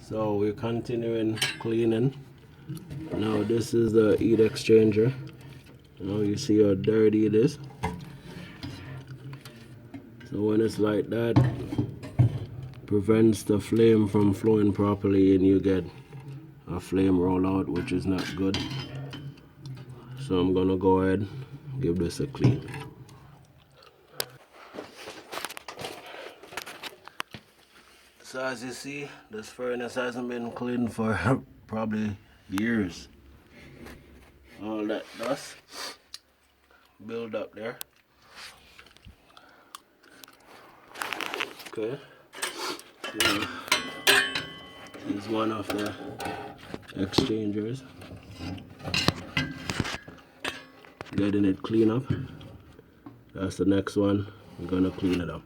So we're continuing cleaning. Now this is the heat exchanger. Now you see how dirty it is. So when it's like that, prevents the flame from flowing properly and you get a flame rollout, which is not good. So I'm gonna go ahead and give this a clean. So as you see, this furnace hasn't been cleaned for probably years. All that dust build up there. Okay. So this is one of the exchangers. Getting it clean up. That's the next one. We're gonna clean it up.